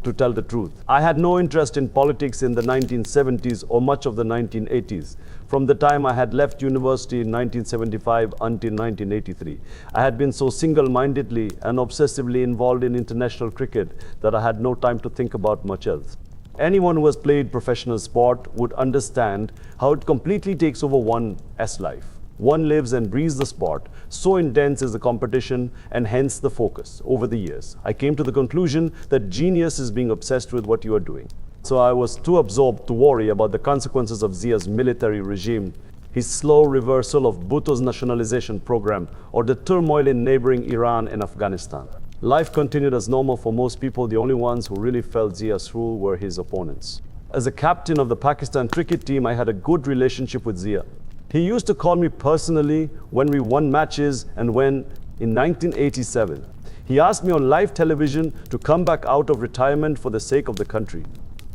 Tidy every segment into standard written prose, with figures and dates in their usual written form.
to tell the truth. I had no interest in politics in the 1970s or much of the 1980s. From the time I had left university in 1975 until 1983, I had been so single-mindedly and obsessively involved in international cricket that I had no time to think about much else. Anyone who has played professional sport would understand how it completely takes over one's life. One lives and breathes the sport. So intense is the competition and hence the focus. Over the years, I came to the conclusion that genius is being obsessed with what you are doing. So I was too absorbed to worry about the consequences of Zia's military regime, his slow reversal of Bhutto's nationalization program, or the turmoil in neighboring Iran and Afghanistan. Life continued as normal for most people. The only ones who really felt Zia's rule were his opponents. As a captain of the Pakistan cricket team, I had a good relationship with Zia. He used to call me personally when we won matches and when, in 1987, he asked me on live television to come back out of retirement for the sake of the country.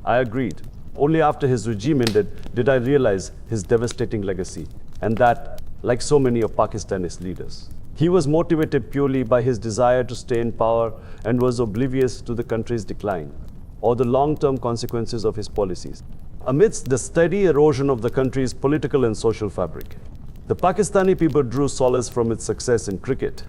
I agreed. Only after his regime ended did I realize his devastating legacy, and that, like so many of Pakistani's leaders, he was motivated purely by his desire to stay in power and was oblivious to the country's decline or the long-term consequences of his policies. Amidst the steady erosion of the country's political and social fabric, the Pakistani people drew solace from its success in cricket.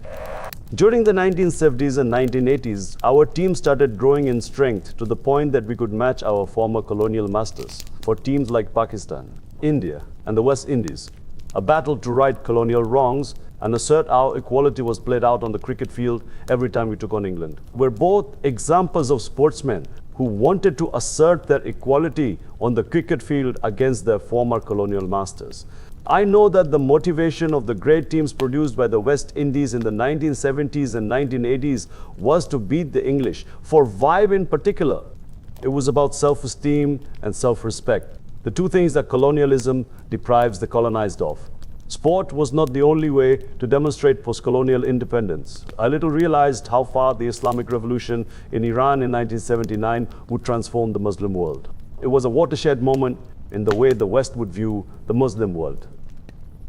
During the 1970s and 1980s, our team started growing in strength to the point that we could match our former colonial masters for teams like Pakistan, India, and the West Indies. A battle to right colonial wrongs and assert our equality was played out on the cricket field every time we took on England. We're both examples of sportsmen who wanted to assert their equality on the cricket field against their former colonial masters. I know that the motivation of the great teams produced by the West Indies in the 1970s and 1980s was to beat the English. For Vibe in particular, it was about self-esteem and self-respect, the two things that colonialism deprives the colonized of. Sport was not the only way to demonstrate post-colonial independence. I little realized how far the Islamic Revolution in Iran in 1979 would transform the Muslim world. It was a watershed moment in the way the West would view the Muslim world.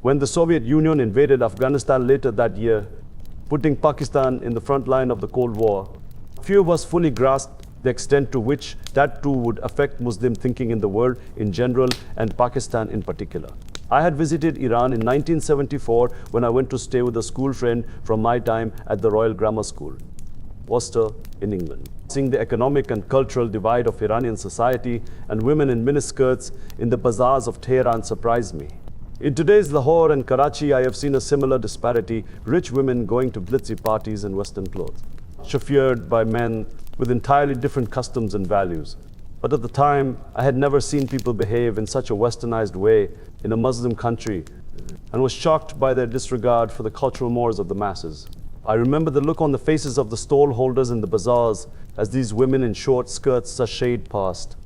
When the Soviet Union invaded Afghanistan later that year, putting Pakistan in the front line of the Cold War, few of us fully grasped the extent to which that too would affect Muslim thinking in the world in general and Pakistan in particular. I had visited Iran in 1974 when I went to stay with a school friend from my time at the Royal Grammar School, Worcester in England. Seeing the economic and cultural divide of Iranian society and women in miniskirts in the bazaars of Tehran surprised me. In today's Lahore and Karachi, I have seen a similar disparity, rich women going to glitzy parties in Western clothes, chauffeured by men with entirely different customs and values. But at the time, I had never seen people behave in such a westernized way in a Muslim country and was shocked by their disregard for the cultural mores of the masses. I remember the look on the faces of the stall holders in the bazaars as these women in short skirts sashayed past.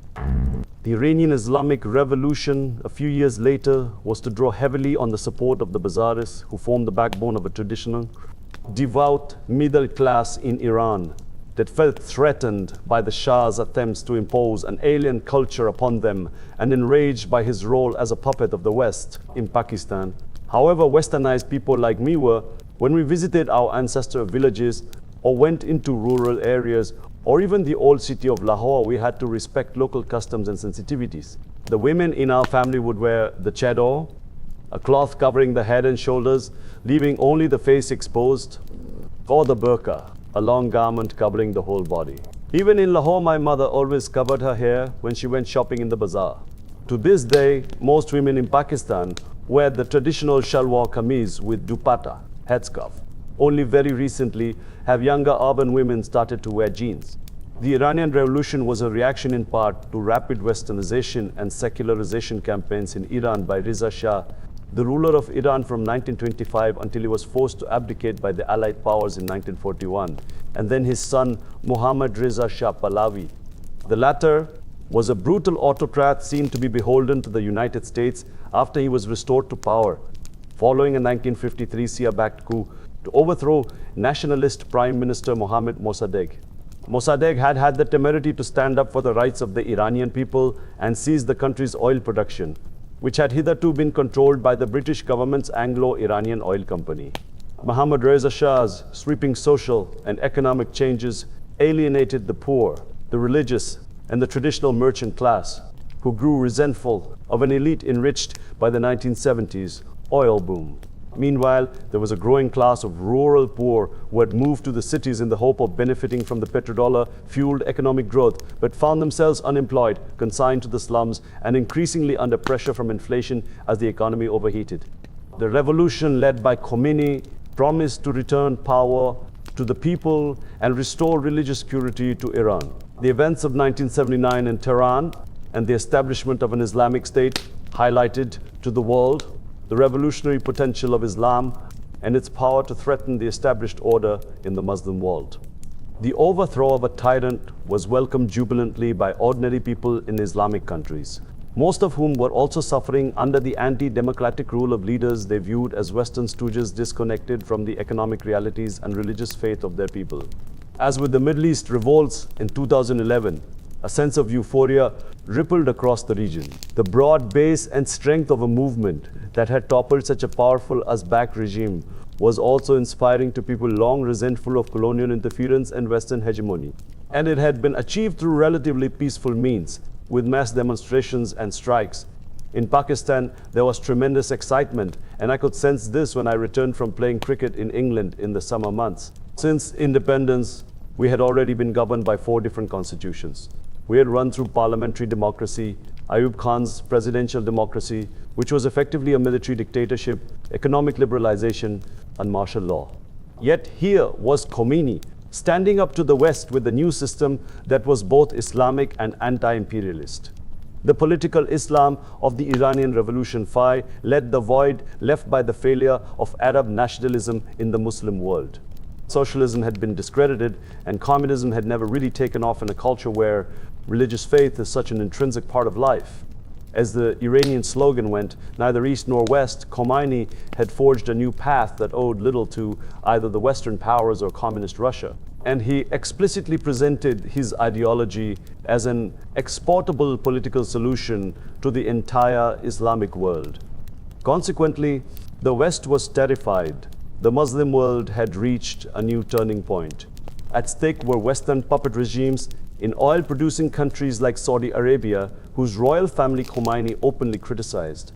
The Iranian Islamic Revolution a few years later was to draw heavily on the support of the bazaarists who formed the backbone of a traditional, devout middle class in Iran that felt threatened by the Shah's attempts to impose an alien culture upon them and enraged by his role as a puppet of the West in Pakistan. However westernized people like me were, when we visited our ancestral villages or went into rural areas or even the old city of Lahore, we had to respect local customs and sensitivities. The women in our family would wear the chador, a cloth covering the head and shoulders, leaving only the face exposed, or the burqa, a long garment covering the whole body. Even in Lahore, my mother always covered her hair when she went shopping in the bazaar. To this day, most women in Pakistan wear the traditional shalwar kameez with dupatta, headscarf. Only very recently have younger urban women started to wear jeans. The Iranian Revolution was a reaction in part to rapid westernization and secularization campaigns in Iran by Reza Shah, the ruler of Iran from 1925 until he was forced to abdicate by the Allied powers in 1941, and then his son Mohammad Reza Shah Pahlavi. The latter was a brutal autocrat seen to be beholden to the United States after he was restored to power, following a 1953 Shia-backed coup to overthrow nationalist Prime Minister Mohammad Mossadegh. Mossadegh had had the temerity to stand up for the rights of the Iranian people and seize the country's oil production, which had hitherto been controlled by the British government's Anglo-Iranian Oil Company. Mohammad Reza Shah's sweeping social and economic changes alienated the poor the religious, and the traditional merchant class, who grew resentful of an elite enriched by the 1970s oil boom. Meanwhile, there was a growing class of rural poor who had moved to the cities in the hope of benefiting from the petrodollar-fueled economic growth, but found themselves unemployed, consigned to the slums, and increasingly under pressure from inflation as the economy overheated. The revolution led by Khomeini promised to return power to the people and restore religious purity to Iran. The events of 1979 in Tehran and the establishment of an Islamic State highlighted to the world the revolutionary potential of Islam and its power to threaten the established order in the Muslim world. The overthrow of a tyrant was welcomed jubilantly by ordinary people in Islamic countries, most of whom were also suffering under the anti-democratic rule of leaders they viewed as Western stooges disconnected from the economic realities and religious faith of their people. As with the Middle East revolts in 2011, a sense of euphoria rippled across the region. The broad base and strength of a movement that had toppled such a powerful Uzbek regime was also inspiring to people long resentful of colonial interference and Western hegemony. And it had been achieved through relatively peaceful means, with mass demonstrations and strikes. In Pakistan, there was tremendous excitement, and I could sense this when I returned from playing cricket in England in the summer months. Since independence, we had already been governed by 4 different constitutions. We had run through parliamentary democracy, Ayub Khan's presidential democracy, which was effectively a military dictatorship, economic liberalization, and martial law. Yet here was Khomeini, standing up to the West with a new system that was both Islamic and anti-imperialist. The political Islam of the Iranian Revolution led the void left by the failure of Arab nationalism in the Muslim world. Socialism had been discredited, and communism had never really taken off in a culture where religious faith is such an intrinsic part of life. As the Iranian slogan went, neither east nor west, Khomeini had forged a new path that owed little to either the Western powers or communist Russia. And he explicitly presented his ideology as an exportable political solution to the entire Islamic world. Consequently, the West was terrified. The Muslim world had reached a new turning point. At stake were Western puppet regimes in oil-producing countries like Saudi Arabia, whose royal family Khomeini openly criticized.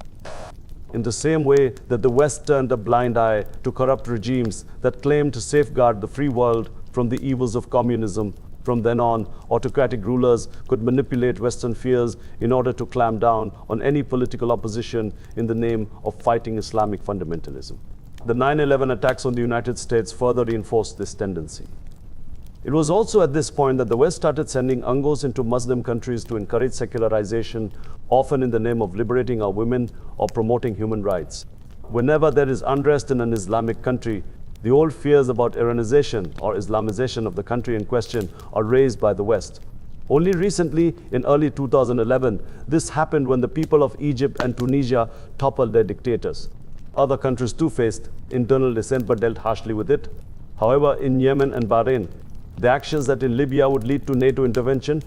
In the same way that the West turned a blind eye to corrupt regimes that claimed to safeguard the free world from the evils of communism, from then on, autocratic rulers could manipulate Western fears in order to clamp down on any political opposition in the name of fighting Islamic fundamentalism. The 9/11 attacks on the United States further reinforced this tendency. It was also at this point that the West started sending UNGOs into Muslim countries to encourage secularization, often in the name of liberating our women or promoting human rights. Whenever there is unrest in an Islamic country, the old fears about Iranization or Islamization of the country in question are raised by the West. Only recently, in early 2011, this happened when the people of Egypt and Tunisia toppled their dictators. Other countries too faced internal dissent but dealt harshly with it. However, in Yemen and Bahrain, the actions that in Libya would lead to NATO intervention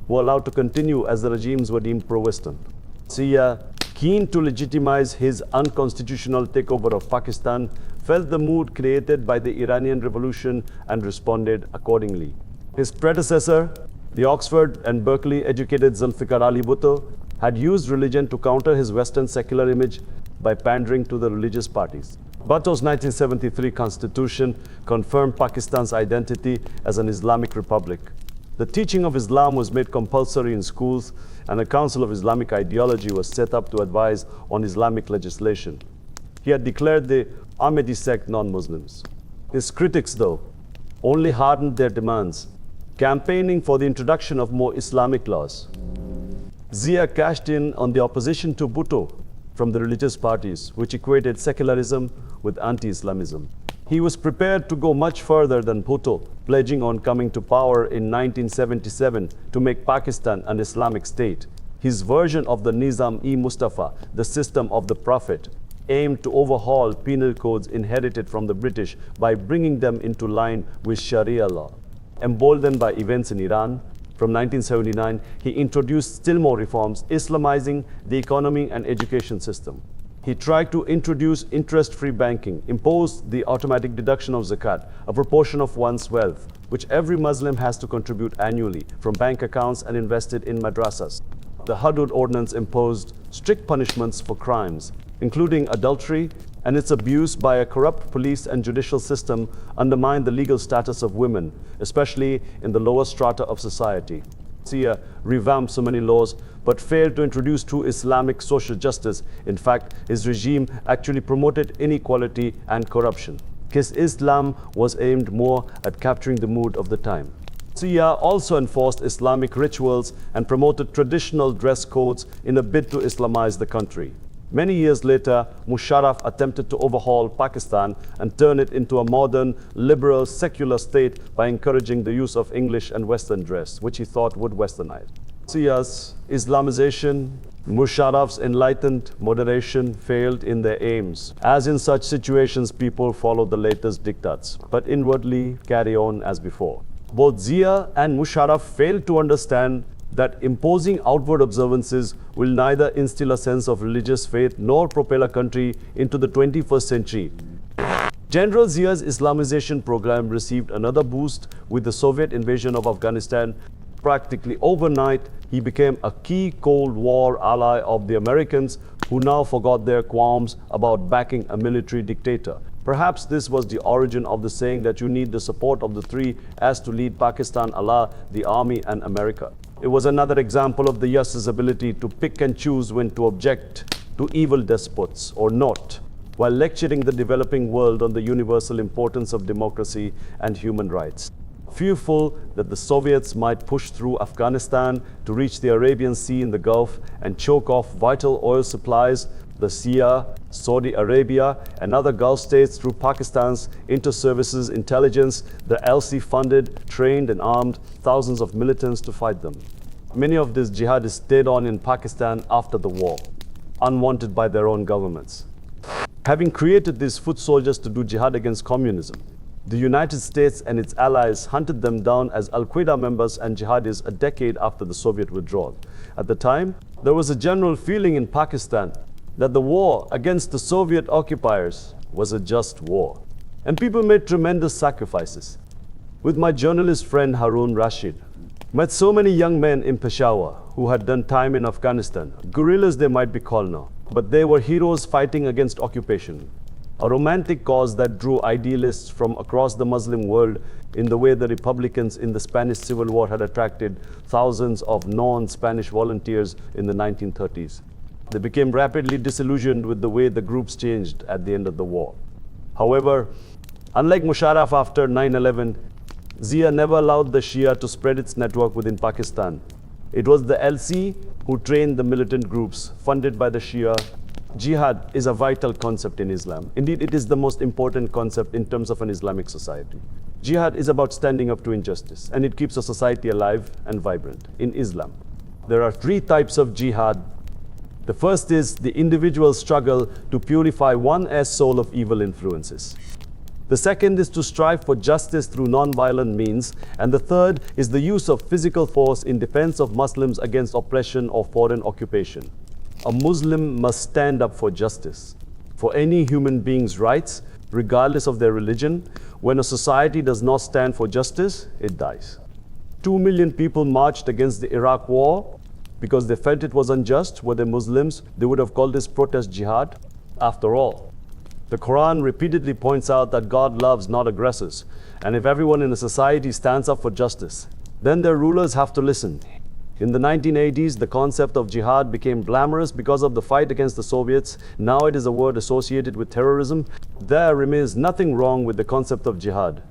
were allowed to continue as the regimes were deemed pro-Western. Zia, keen to legitimize his unconstitutional takeover of Pakistan, felt the mood created by the Iranian Revolution and responded accordingly. His predecessor, the Oxford and Berkeley educated Zulfikar Ali Bhutto, had used religion to counter his Western secular image by pandering to the religious parties. Bhutto's 1973 constitution confirmed Pakistan's identity as an Islamic republic. The teaching of Islam was made compulsory in schools, and a Council of Islamic Ideology was set up to advise on Islamic legislation. He had declared the Ahmadi sect non-Muslims. His critics, though, only hardened their demands, campaigning for the introduction of more Islamic laws. Zia cashed in on the opposition to Bhutto from the religious parties, which equated secularism with anti-Islamism. He was prepared to go much further than Bhutto, pledging on coming to power in 1977 to make Pakistan an Islamic state. His version of the Nizam-e-Mustafa, the system of the Prophet, aimed to overhaul penal codes inherited from the British by bringing them into line with Sharia law. Emboldened by events in Iran, from 1979, he introduced still more reforms, Islamizing the economy and education system. He tried to introduce interest-free banking, imposed the automatic deduction of zakat, a proportion of one's wealth, which every Muslim has to contribute annually from bank accounts and invested in madrasas. The Hudud Ordinance imposed strict punishments for crimes, including adultery, and its abuse by a corrupt police and judicial system undermined the legal status of women, especially in the lower strata of society. Zia revamped so many laws but failed to introduce true Islamic social justice. In fact, his regime actually promoted inequality and corruption. His Islam was aimed more at capturing the mood of the time. Zia also enforced Islamic rituals and promoted traditional dress codes in a bid to Islamize the country. Many years later, Musharraf attempted to overhaul Pakistan and turn it into a modern, liberal, secular state by encouraging the use of English and Western dress, which he thought would westernize. Zia's Islamization, Musharraf's enlightened moderation failed in their aims. As in such situations, people follow the latest diktats, but inwardly carry on as before. Both Zia and Musharraf failed to understand that imposing outward observances will neither instill a sense of religious faith nor propel a country into the 21st century. General Zia's Islamization program received another boost with the Soviet invasion of Afghanistan. Practically overnight, he became a key Cold War ally of the Americans, who now forgot their qualms about backing a military dictator. Perhaps this was the origin of the saying that you need the support of the three as to lead Pakistan, Allah, the army, and America. It was another example of the Yas's ability to pick and choose when to object to evil despots or not, while lecturing the developing world on the universal importance of democracy and human rights. Fearful that the Soviets might push through Afghanistan to reach the Arabian Sea in the Gulf and choke off vital oil supplies, the Shia, Saudi Arabia, and other Gulf states through Pakistan's inter-services intelligence, the LC funded, trained, and armed thousands of militants to fight them. Many of these jihadists stayed on in Pakistan after the war, unwanted by their own governments. Having created these foot soldiers to do jihad against communism, the United States and its allies hunted them down as Al-Qaeda members and jihadis a decade after the Soviet withdrawal. At the time, there was a general feeling in Pakistan that the war against the Soviet occupiers was a just war. And people made tremendous sacrifices. With my journalist friend Harun Rashid, met so many young men in Peshawar who had done time in Afghanistan, guerrillas they might be called now, but they were heroes fighting against occupation. A romantic cause that drew idealists from across the Muslim world in the way the Republicans in the Spanish Civil War had attracted thousands of non-Spanish volunteers in the 1930s. They became rapidly disillusioned with the way the groups changed at the end of the war. However, unlike Musharraf after 9/11, Zia never allowed the Shia to spread its network within Pakistan. It was the LC who trained the militant groups funded by the Shia. Jihad is a vital concept in Islam. Indeed, it is the most important concept in terms of an Islamic society. Jihad is about standing up to injustice, and it keeps a society alive and vibrant. In Islam, there are three types of jihad. The first is the individual struggle to purify one's soul of evil influences. The second is to strive for justice through non-violent means. And the third is the use of physical force in defense of Muslims against oppression or foreign occupation. A Muslim must stand up for justice, for any human being's rights, regardless of their religion. When a society does not stand for justice, it dies. 2 million people marched against the Iraq war because they felt it was unjust. Were they Muslims, they would have called this protest jihad. After all, the Quran repeatedly points out that God loves not aggressors. And if everyone in a society stands up for justice, then their rulers have to listen. In the 1980s, the concept of jihad became glamorous because of the fight against the Soviets. Now it is a word associated with terrorism. There remains nothing wrong with the concept of jihad,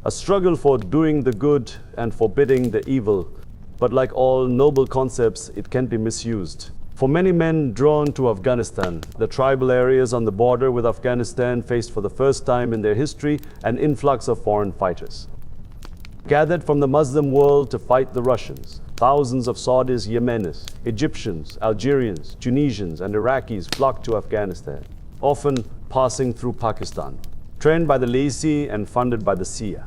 a struggle for doing the good and forbidding the evil. But like all noble concepts, it can be misused. For many men drawn to Afghanistan, the tribal areas on the border with Afghanistan faced for the first time in their history an influx of foreign fighters. Gathered from the Muslim world to fight the Russians, thousands of Saudis, Yemenis, Egyptians, Algerians, Tunisians, and Iraqis flocked to Afghanistan, often passing through Pakistan, trained by the lazy and funded by the Shia.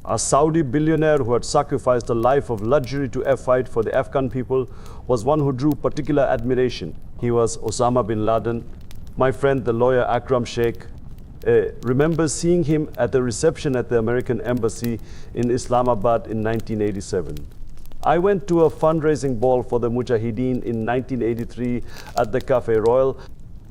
A Saudi billionaire who had sacrificed a life of luxury to fight for the Afghan people was one who drew particular admiration. He was Osama bin Laden. My friend, the lawyer Akram Sheikh, remembers seeing him at a reception at the American Embassy in Islamabad in 1987. I went to a fundraising ball for the Mujahideen in 1983 at the Café Royal,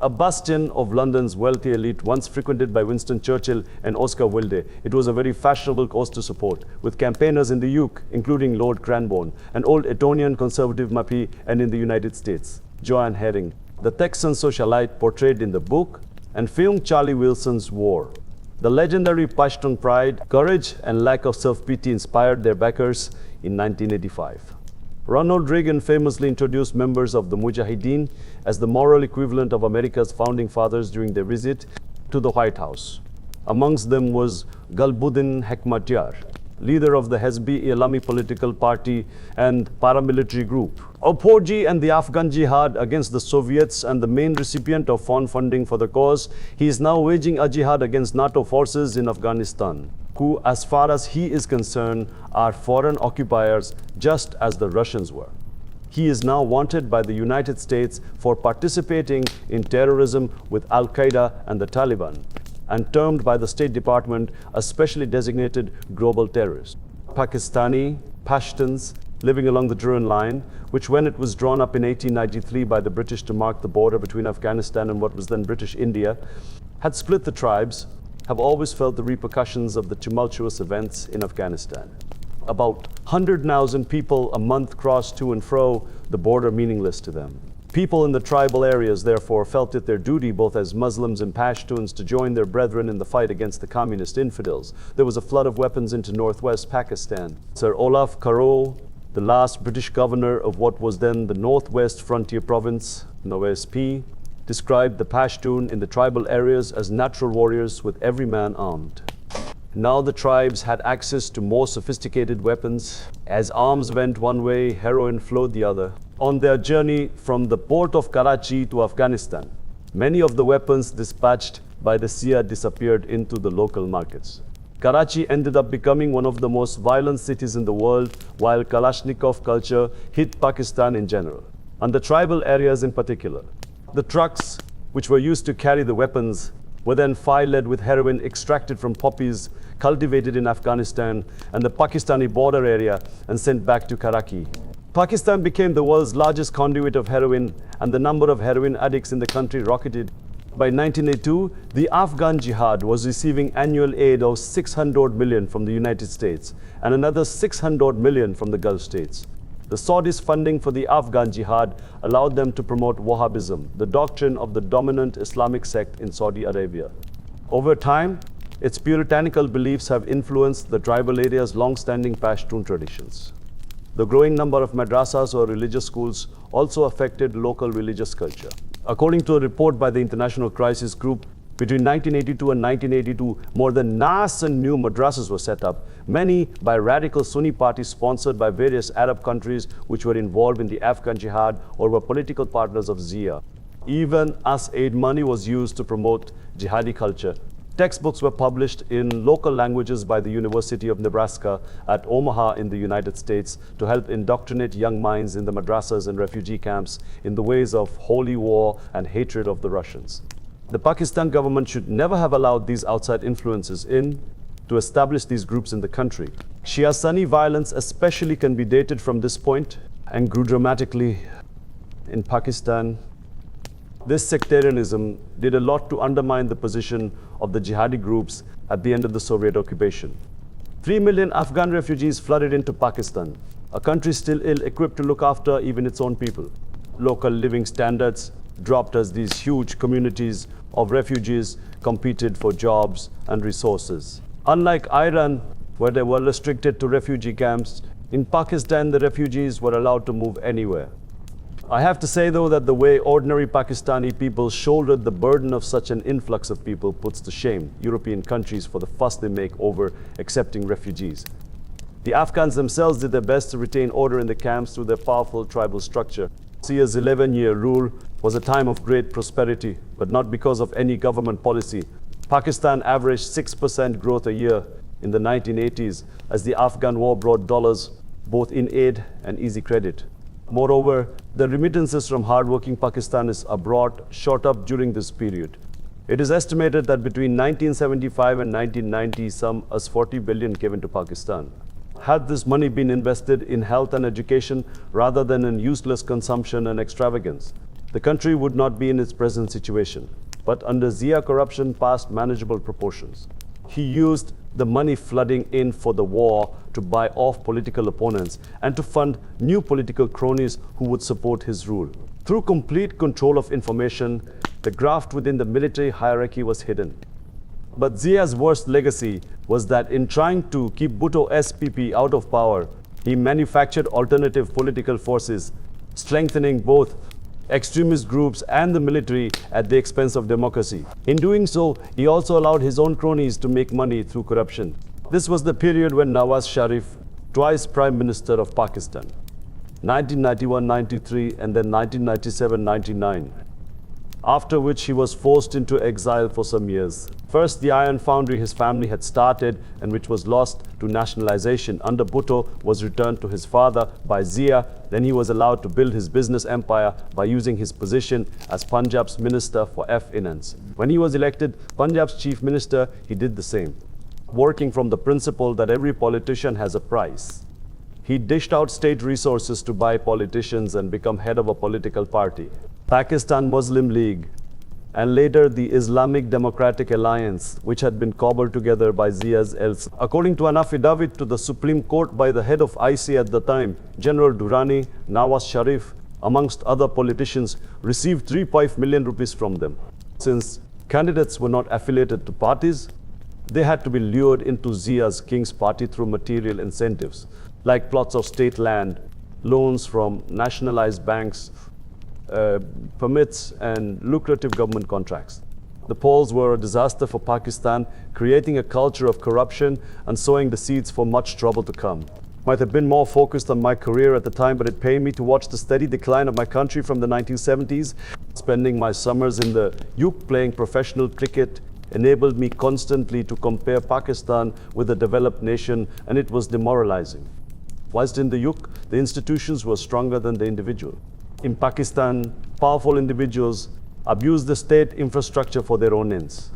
a bastion of London's wealthy elite, once frequented by Winston Churchill and Oscar Wilde. It was a very fashionable cause to support, with campaigners in the UK, including Lord Cranborne, an old Etonian conservative MP, and in the United States, Joanne Herring, the Texan socialite portrayed in the book and film Charlie Wilson's War. The legendary Pashtun pride, courage, and lack of self-pity inspired their backers in 1985. Ronald Reagan famously introduced members of the Mujahideen as the moral equivalent of America's founding fathers during their visit to the White House. Amongst them was Gulbuddin Hekmatyar, leader of the Hezb-e-Islami political party and paramilitary group. Opoji and the Afghan jihad against the Soviets and the main recipient of foreign funding for the cause, he is now waging a jihad against NATO forces in Afghanistan, who, as far as he is concerned, are foreign occupiers just as the Russians were. He is now wanted by the United States for participating in terrorism with Al-Qaeda and the Taliban, and termed by the State Department a specially designated global terrorist. Pakistani Pashtuns living along the Durand Line, which when it was drawn up in 1893 by the British to mark the border between Afghanistan and what was then British India, had split the tribes, have always felt the repercussions of the tumultuous events in Afghanistan. About 100,000 people a month cross to and fro the border, meaningless to them. People in the tribal areas therefore felt it their duty, both as Muslims and Pashtuns, to join their brethren in the fight against the communist infidels. There was a flood of weapons into northwest Pakistan. Sir Olaf Carroll, the last British governor of what was then the Northwest Frontier Province, NOSP, described the Pashtun in the tribal areas as natural warriors with every man armed. Now the tribes had access to more sophisticated weapons. As arms went one way, heroin flowed the other. On their journey from the port of Karachi to Afghanistan, many of the weapons dispatched by the Shia disappeared into the local markets. Karachi ended up becoming one of the most violent cities in the world, while Kalashnikov culture hit Pakistan in general, and the tribal areas in particular. The trucks, which were used to carry the weapons, were then file-led with heroin extracted from poppies cultivated in Afghanistan and the Pakistani border area and sent back to Karachi. Pakistan became the world's largest conduit of heroin, and the number of heroin addicts in the country rocketed. By 1982, the Afghan jihad was receiving annual aid of 600 million from the United States and another 600 million from the Gulf states. The Saudis' funding for the Afghan jihad allowed them to promote Wahhabism, the doctrine of the dominant Islamic sect in Saudi Arabia. Over time, its puritanical beliefs have influenced the tribal area's long-standing Pashtun traditions. The growing number of madrasas or religious schools also affected local religious culture. According to a report by the International Crisis Group, between 1982 and 1982, more than 9 new madrasas were set up, many by radical Sunni parties sponsored by various Arab countries which were involved in the Afghan jihad or were political partners of Zia. Even as aid money was used to promote jihadi culture. Textbooks were published in local languages by the University of Nebraska at Omaha in the United States to help indoctrinate young minds in the madrasas and refugee camps in the ways of holy war and hatred of the Russians. The Pakistan government should never have allowed these outside influences in to establish these groups in the country. Shia Sunni violence especially can be dated from this point and grew dramatically in Pakistan. This sectarianism did a lot to undermine the position of the jihadi groups at the end of the Soviet occupation. 3 million Afghan refugees flooded into Pakistan, a country still ill-equipped to look after even its own people. Local living standards dropped as these huge communities of refugees competed for jobs and resources. Unlike Iran, where they were restricted to refugee camps, in Pakistan the refugees were allowed to move anywhere. I have to say though that the way ordinary Pakistani people shouldered the burden of such an influx of people puts to shame European countries for the fuss they make over accepting refugees. The Afghans themselves did their best to retain order in the camps through their powerful tribal structure. Zia's 11-year rule was a time of great prosperity, but not because of any government policy. Pakistan averaged 6% growth a year in the 1980s as the Afghan war brought dollars both in aid and easy credit. Moreover, the remittances from hardworking Pakistanis abroad shot up during this period. It is estimated that between 1975 and 1990, some as 40 billion came into Pakistan. Had this money been invested in health and education rather than in useless consumption and extravagance, the country would not be in its present situation. But under Zia, corruption passed manageable proportions. He used the money flooding in for the war to buy off political opponents and to fund new political cronies who would support his rule. Through complete control of information, the graft within the military hierarchy was hidden. But Zia's worst legacy was that in trying to keep Bhutto SPP out of power, he manufactured alternative political forces, strengthening both extremist groups and the military at the expense of democracy. In doing so, he also allowed his own cronies to make money through corruption. This was the period when Nawaz Sharif, twice Prime Minister of Pakistan, 1991-93 and then 1997-99, after which he was forced into exile for some years. First, the iron foundry his family had started and which was lost to nationalization under Bhutto was returned to his father by Zia. Then he was allowed to build his business empire by using his position as Punjab's Minister for Finance. When he was elected Punjab's Chief Minister, he did the same, working from the principle that every politician has a price. He dished out state resources to buy politicians and become head of a political party. Pakistan Muslim League, and later the Islamic Democratic Alliance, which had been cobbled together by Zia's elves. According to an affidavit to the Supreme Court by the head of IC at the time, General Durrani, Nawaz Sharif, amongst other politicians, received 3.5 million rupees from them. Since candidates were not affiliated to parties, they had to be lured into Zia's King's Party through material incentives, like plots of state land, loans from nationalized banks, permits and lucrative government contracts. The polls were a disaster for Pakistan, creating a culture of corruption and sowing the seeds for much trouble to come. Might have been more focused on my career at the time, but it pained me to watch the steady decline of my country from the 1970s. Spending my summers in the Yuk playing professional cricket enabled me constantly to compare Pakistan with a developed nation, and it was demoralizing. Whilst in the Yuk, the institutions were stronger than the individual. In Pakistan, powerful individuals abuse the state infrastructure for their own ends.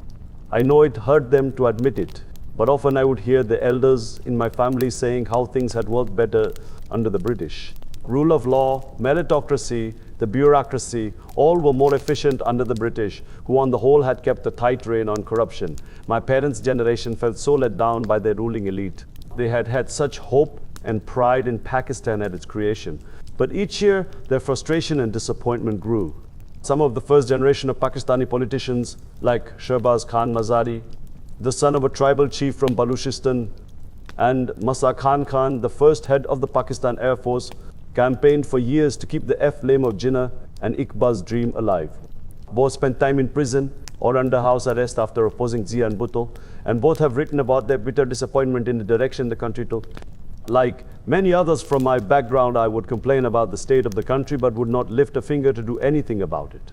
I know it hurt them to admit it, but often I would hear the elders in my family saying how things had worked better under the British. Rule of law, meritocracy, the bureaucracy, all were more efficient under the British, who on the whole had kept a tight rein on corruption. My parents' generation felt so let down by their ruling elite. They had had such hope and pride in Pakistan at its creation. But each year, their frustration and disappointment grew. Some of the first generation of Pakistani politicians, like Shahbaz Khan Mazari, the son of a tribal chief from Baluchistan, and Masa Khan, the first head of the Pakistan Air Force, campaigned for years to keep the flame of Jinnah and Iqbal's dream alive. Both spent time in prison or under house arrest after opposing Zia and Bhutto, and both have written about their bitter disappointment in the direction the country took. Like many others from my background, I would complain about the state of the country but would not lift a finger to do anything about it.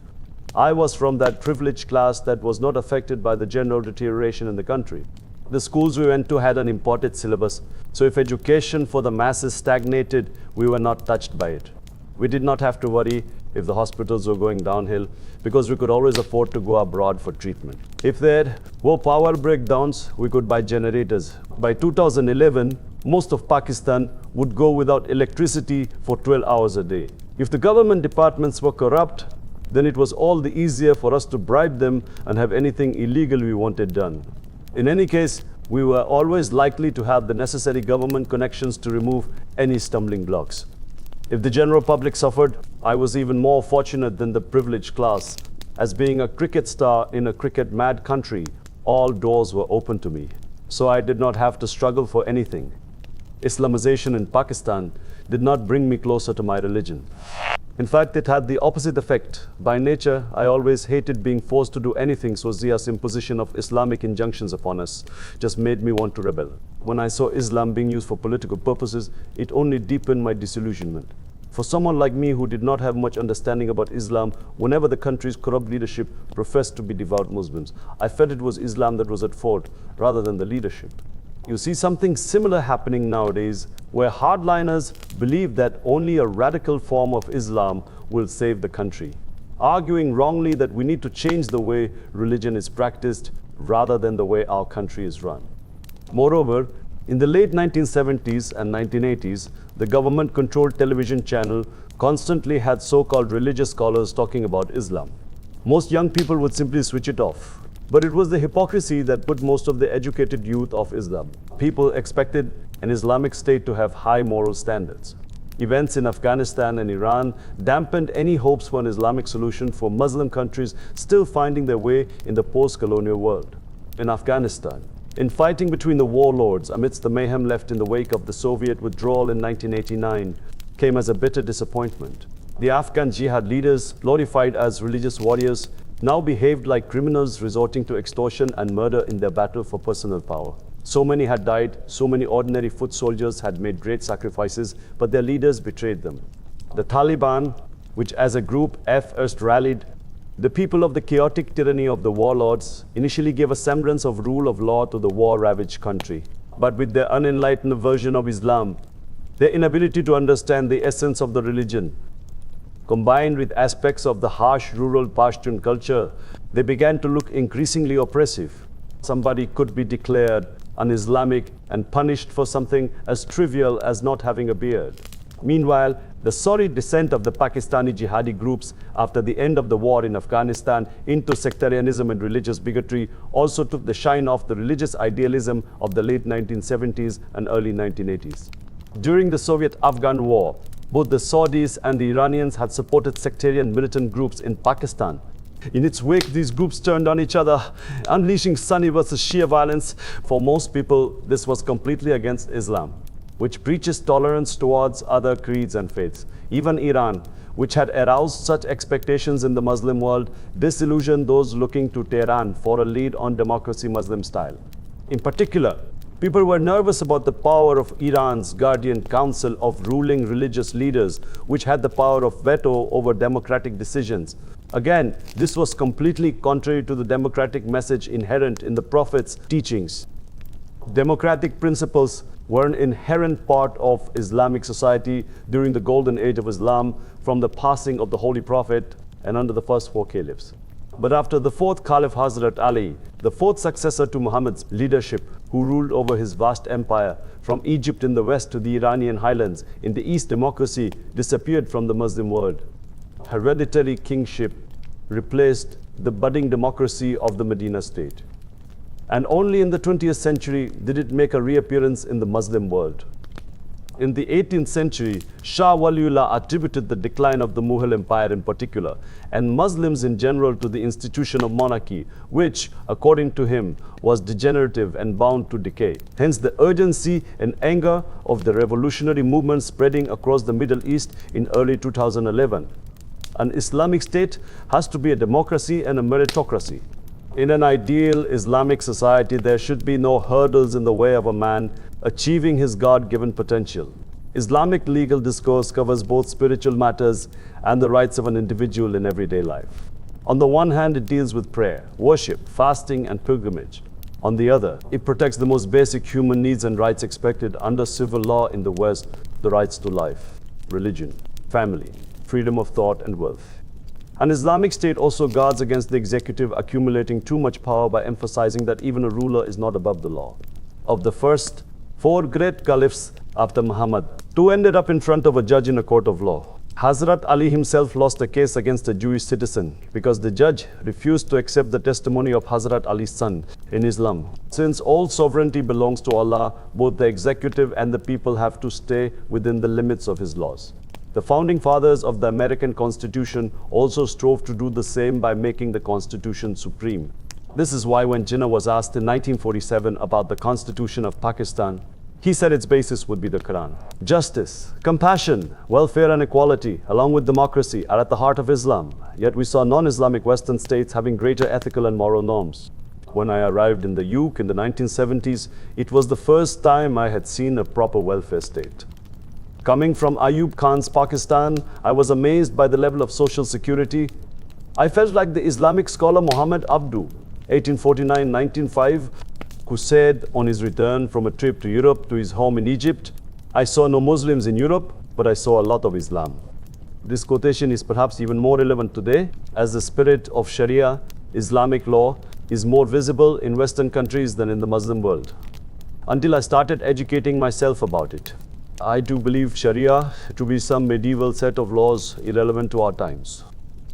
I was from that privileged class that was not affected by the general deterioration in the country. The schools we went to had an imported syllabus, so if education for the masses stagnated, we were not touched by it. We did not have to worry if the hospitals were going downhill because we could always afford to go abroad for treatment. If there were power breakdowns, we could buy generators. By 2011, most of Pakistan would go without electricity for 12 hours a day. If the government departments were corrupt, then it was all the easier for us to bribe them and have anything illegal we wanted done. In any case, we were always likely to have the necessary government connections to remove any stumbling blocks. If the general public suffered, I was even more fortunate than the privileged class. As being a cricket star in a cricket-mad country, all doors were open to me, so I did not have to struggle for anything. Islamization in Pakistan did not bring me closer to my religion. In fact, it had the opposite effect. By nature, I always hated being forced to do anything, so Zia's imposition of Islamic injunctions upon us just made me want to rebel. When I saw Islam being used for political purposes, it only deepened my disillusionment. For someone like me who did not have much understanding about Islam, whenever the country's corrupt leadership professed to be devout Muslims, I felt it was Islam that was at fault rather than the leadership. You see something similar happening nowadays, where hardliners believe that only a radical form of Islam will save the country. arguing wrongly that we need to change the way religion is practiced rather than the way our country is run. Moreover, in the late 1970s and 1980s, the government-controlled television channel constantly had so-called religious scholars talking about Islam. Most young people would simply switch it off. But it was the hypocrisy that put most of the educated youth off Islam. People expected an Islamic state to have high moral standards. Events in Afghanistan and Iran dampened any hopes for an Islamic solution for Muslim countries still finding their way in the post-colonial world. In Afghanistan, infighting between the warlords amidst the mayhem left in the wake of the Soviet withdrawal in 1989 came as a bitter disappointment. The Afghan jihad leaders, glorified as religious warriors, now behaved like criminals resorting to extortion and murder in their battle for personal power. So many had died, so many ordinary foot soldiers had made great sacrifices, but their leaders betrayed them. The Taliban, which as a group first rallied, the people of the chaotic tyranny of the warlords, initially gave a semblance of rule of law to the war-ravaged country. But with their unenlightened version of Islam, their inability to understand the essence of the religion, combined with aspects of the harsh rural Pashtun culture, they began to look increasingly oppressive. Somebody could be declared un-Islamic and punished for something as trivial as not having a beard. Meanwhile, the sorry descent of the Pakistani jihadi groups after the end of the war in Afghanistan into sectarianism and religious bigotry also took the shine off the religious idealism of the late 1970s and early 1980s. During the Soviet-Afghan war, both the Saudis and the Iranians had supported sectarian militant groups in Pakistan. In its wake, these groups turned on each other, unleashing Sunni versus Shia violence. For most people, this was completely against Islam, which preaches tolerance towards other creeds and faiths. Even Iran, which had aroused such expectations in the Muslim world, disillusioned those looking to Tehran for a lead on democracy Muslim style. In particular, people were nervous about the power of Iran's guardian council of ruling religious leaders, which had the power of veto over democratic decisions. Again, this was completely contrary to the democratic message inherent in the Prophet's teachings. Democratic principles were an inherent part of Islamic society during the golden age of Islam, from the passing of the Holy Prophet and under the first four caliphs. But after the fourth Caliph Hazrat Ali, the fourth successor to Muhammad's leadership, who ruled over his vast empire from Egypt in the west to the Iranian highlands in the east, democracy disappeared from the Muslim world. Hereditary kingship replaced the budding democracy of the Medina state. And only in the 20th century did it make a reappearance in the Muslim world. In the 18th century, Shah Waliullah attributed the decline of the Mughal Empire in particular, and Muslims in general, to the institution of monarchy, which, according to him, was degenerative and bound to decay. Hence the urgency and anger of the revolutionary movement spreading across the Middle East in early 2011. An Islamic state has to be a democracy and a meritocracy. In an ideal Islamic society, there should be no hurdles in the way of a man achieving his God-given potential. Islamic legal discourse covers both spiritual matters and the rights of an individual in everyday life. On the one hand, it deals with prayer, worship, fasting, and pilgrimage. On the other, it protects the most basic human needs and rights expected under civil law in the West, the rights to life, religion, family, freedom of thought, and wealth. An Islamic state also guards against the executive accumulating too much power by emphasizing that even a ruler is not above the law. Of the first four great caliphs after Muhammad, two ended up in front of a judge in a court of law. Hazrat Ali himself lost a case against a Jewish citizen because the judge refused to accept the testimony of Hazrat Ali's son in Islam. Since all sovereignty belongs to Allah, both the executive and the people have to stay within the limits of His laws. The founding fathers of the American Constitution also strove to do the same by making the Constitution supreme. This is why when Jinnah was asked in 1947 about the Constitution of Pakistan, he said its basis would be the Quran. Justice, compassion, welfare and equality, along with democracy, are at the heart of Islam. Yet we saw non-Islamic Western states having greater ethical and moral norms. When I arrived in the UK in the 1970s, it was the first time I had seen a proper welfare state. Coming from Ayub Khan's Pakistan, I was amazed by the level of social security. I felt like the Islamic scholar Muhammad Abdu, 1849-1905, who said on his return from a trip to Europe to his home in Egypt, "I saw no Muslims in Europe, but I saw a lot of Islam." This quotation is perhaps even more relevant today, as the spirit of Sharia, Islamic law, is more visible in Western countries than in the Muslim world. Until I started educating myself about it, I do believe Sharia to be some medieval set of laws irrelevant to our times.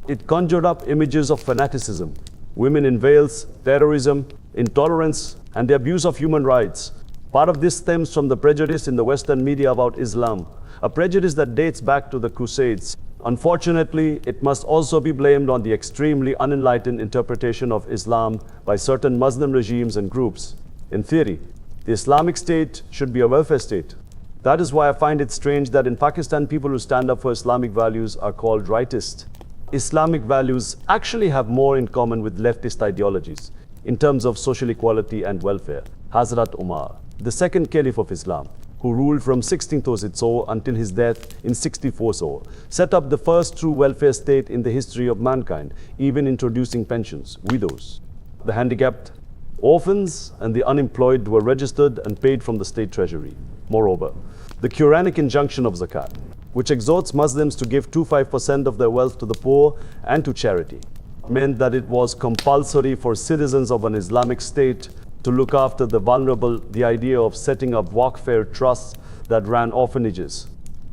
It conjured up images of fanaticism, women in veils, terrorism, intolerance, and the abuse of human rights. Part of this stems from the prejudice in the Western media about Islam, a prejudice that dates back to the Crusades. Unfortunately, it must also be blamed on the extremely unenlightened interpretation of Islam by certain Muslim regimes and groups. In theory, the Islamic State should be a welfare state. That is why I find it strange that in Pakistan, people who stand up for Islamic values are called rightists. Islamic values actually have more in common with leftist ideologies in terms of social equality and welfare. Hazrat Umar, the second Caliph of Islam, who ruled from 16th so until his death in 64 so, set up the first true welfare state in the history of mankind, even introducing pensions, widows. The handicapped, orphans, and the unemployed were registered and paid from the state treasury. Moreover, the Quranic injunction of zakat, which exhorts Muslims to give 25% of their wealth to the poor and to charity, meant that it was compulsory for citizens of an Islamic state to look after the vulnerable. The idea of setting up welfare trusts that ran orphanages,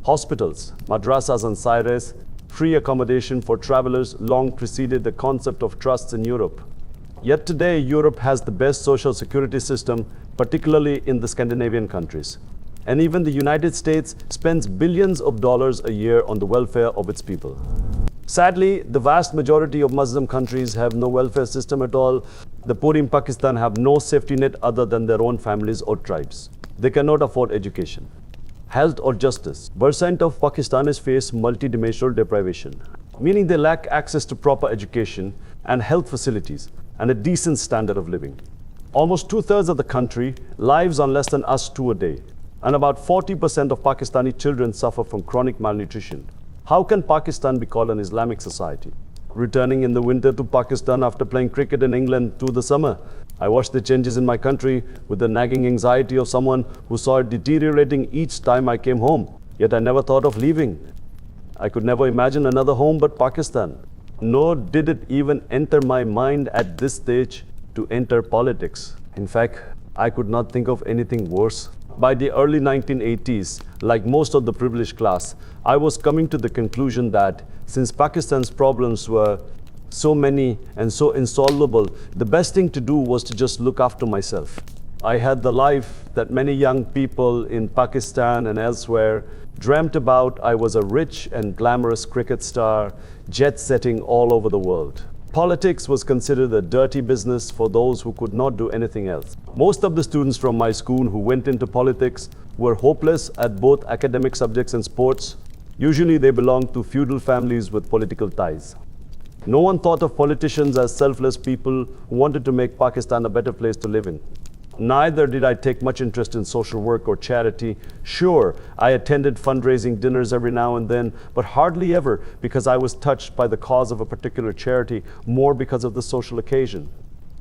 hospitals, madrasas and sires, free accommodation for travelers long preceded the concept of trusts in Europe. Yet today, Europe has the best social security system, particularly in the Scandinavian countries. And even the United States spends billions of dollars a year on the welfare of its people. Sadly, the vast majority of Muslim countries have no welfare system at all. The poor in Pakistan have no safety net other than their own families or tribes. They cannot afford education, health or justice. Percent of Pakistanis face multidimensional deprivation, meaning they lack access to proper education and health facilities and a decent standard of living. Almost 2/3 of the country lives on less than us-2 a day, and about 40% of Pakistani children suffer from chronic malnutrition. How can Pakistan be called an Islamic society? Returning in the winter to Pakistan after playing cricket in England through the summer, I watched the changes in my country with the nagging anxiety of someone who saw it deteriorating each time I came home. Yet I never thought of leaving. I could never imagine another home but Pakistan. Nor did it even enter my mind at this stage to enter politics. In fact, I could not think of anything worse. By the early 1980s, like most of the privileged class, I was coming to the conclusion that since Pakistan's problems were so many and so insoluble, the best thing to do was to just look after myself. I had the life that many young people in Pakistan and elsewhere dreamt about. I was a rich and glamorous cricket star, jet-setting all over the world. Politics was considered a dirty business for those who could not do anything else. Most of the students from my school who went into politics were hopeless at both academic subjects and sports. Usually they belonged to feudal families with political ties. No one thought of politicians as selfless people who wanted to make Pakistan a better place to live in. Neither did I take much interest in social work or charity. Sure, I attended fundraising dinners every now and then, but hardly ever because I was touched by the cause of a particular charity, more because of the social occasion.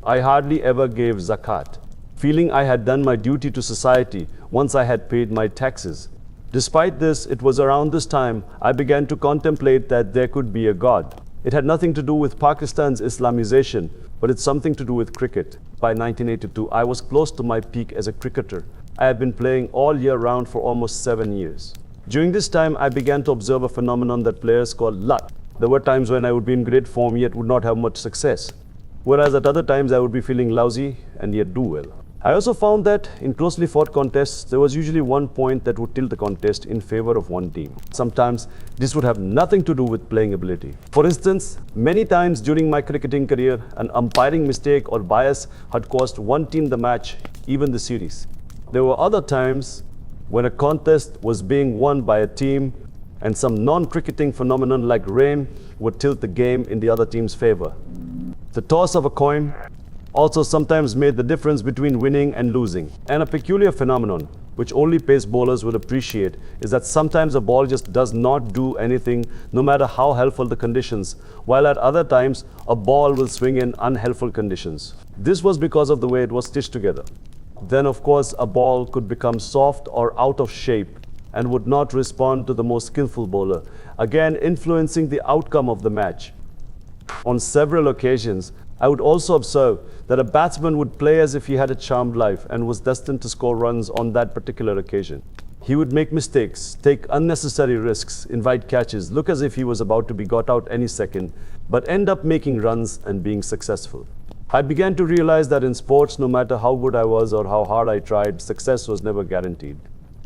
I hardly ever gave zakat, feeling I had done my duty to society once I had paid my taxes. Despite this, it was around this time I began to contemplate that there could be a God. It had nothing to do with Pakistan's Islamization, but it's something to do with cricket. By 1982, I was close to my peak as a cricketer. I had been playing all year round for almost 7 years. During this time, I began to observe a phenomenon that players call luck. There were times when I would be in great form yet would not have much success, whereas at other times I would be feeling lousy and yet do well. I also found that in closely fought contests, there was usually one point that would tilt the contest in favor of one team. Sometimes this would have nothing to do with playing ability. For instance, many times during my cricketing career, an umpiring mistake or bias had cost one team the match, even the series. There were other times when a contest was being won by a team and some non-cricketing phenomenon like rain would tilt the game in the other team's favor. The toss of a coin also sometimes made the difference between winning and losing. And a peculiar phenomenon, which only pace bowlers would appreciate, is that sometimes a ball just does not do anything, no matter how helpful the conditions, while at other times, a ball will swing in unhelpful conditions. This was because of the way it was stitched together. Then, of course, a ball could become soft or out of shape, and would not respond to the most skillful bowler, again influencing the outcome of the match. On several occasions, I would also observe that a batsman would play as if he had a charmed life and was destined to score runs on that particular occasion. He would make mistakes, take unnecessary risks, invite catches, look as if he was about to be got out any second, but end up making runs and being successful. I began to realize that in sports, no matter how good I was or how hard I tried, success was never guaranteed.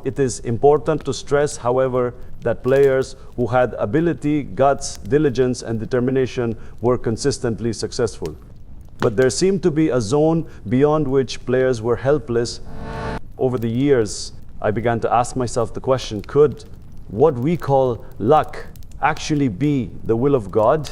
It is important to stress, however, that players who had ability, guts, diligence, and determination were consistently successful. But there seemed to be a zone beyond which players were helpless. Over the years, I began to ask myself the question, could what we call luck actually be the will of God?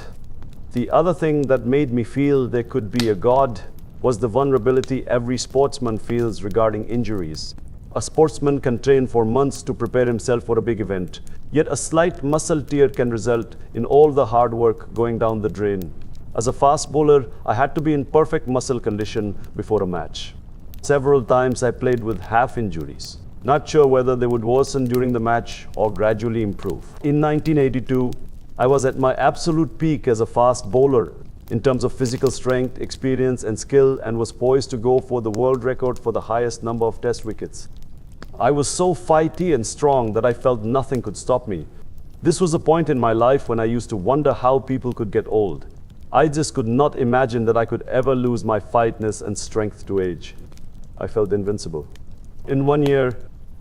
The other thing that made me feel there could be a God was the vulnerability every sportsman feels regarding injuries. A sportsman can train for months to prepare himself for a big event, yet a slight muscle tear can result in all the hard work going down the drain. As a fast bowler, I had to be in perfect muscle condition before a match. Several times I played with half injuries, not sure whether they would worsen during the match or gradually improve. In 1982, I was at my absolute peak as a fast bowler in terms of physical strength, experience, and skill, and was poised to go for the world record for the highest number of test wickets. I was so fighty and strong that I felt nothing could stop me. This was a point in my life when I used to wonder how people could get old. I just could not imagine that I could ever lose my fightness and strength to age. I felt invincible. In 1 year,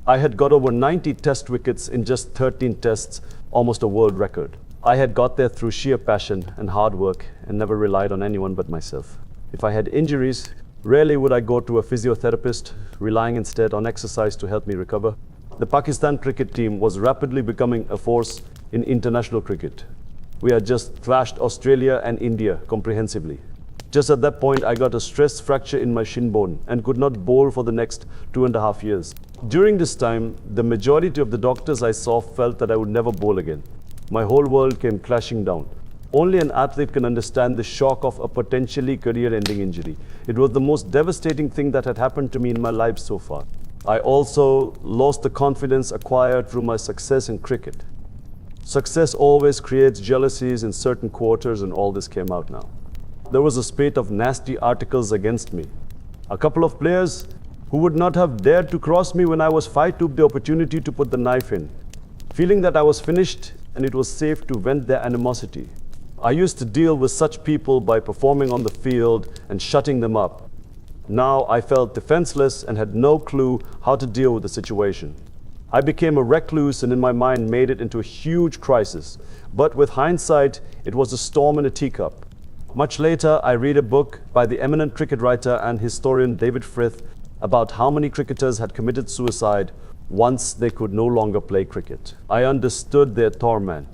I had got over 90 test wickets in just 13 tests, almost a world record. I had got there through sheer passion and hard work and never relied on anyone but myself. If I had injuries, rarely would I go to a physiotherapist, relying instead on exercise to help me recover. The Pakistan cricket team was rapidly becoming a force in international cricket. We had just thrashed Australia and India comprehensively. Just at that point, I got a stress fracture in my shin bone and could not bowl for the next 2.5 years. During this time, the majority of the doctors I saw felt that I would never bowl again. My whole world came crashing down. Only an athlete can understand the shock of a potentially career-ending injury. It was the most devastating thing that had happened to me in my life so far. I also lost the confidence acquired through my success in cricket. Success always creates jealousies in certain quarters, and all this came out now. There was a spate of nasty articles against me. A couple of players who would not have dared to cross me when I was fight took the opportunity to put the knife in, feeling that I was finished and it was safe to vent their animosity. I used to deal with such people by performing on the field and shutting them up. Now I felt defenseless and had no clue how to deal with the situation. I became a recluse and in my mind made it into a huge crisis. But with hindsight, it was a storm in a teacup. Much later, I read a book by the eminent cricket writer and historian David Frith about how many cricketers had committed suicide once they could no longer play cricket. I understood their torment.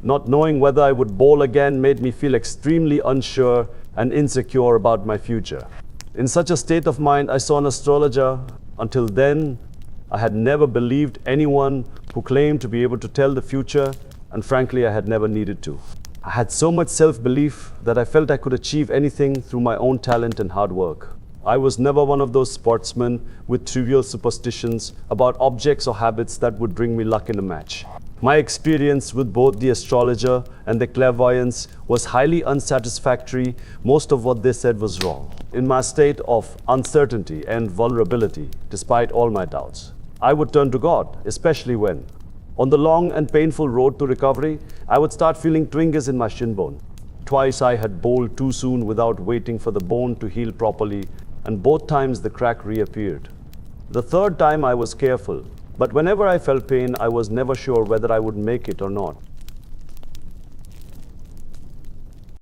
Not knowing whether I would bowl again made me feel extremely unsure and insecure about my future. In such a state of mind, I saw an astrologer. Until then, I had never believed anyone who claimed to be able to tell the future, and frankly, I had never needed to. I had so much self-belief that I felt I could achieve anything through my own talent and hard work. I was never one of those sportsmen with trivial superstitions about objects or habits that would bring me luck in a match. My experience with both the astrologer and the clairvoyance was highly unsatisfactory. Most of what they said was wrong. In my state of uncertainty and vulnerability, despite all my doubts, I would turn to God, especially when, on the long and painful road to recovery, I would start feeling twinges in my shin bone. Twice I had bowled too soon without waiting for the bone to heal properly, and both times the crack reappeared. The third time I was careful, but whenever I felt pain, I was never sure whether I would make it or not.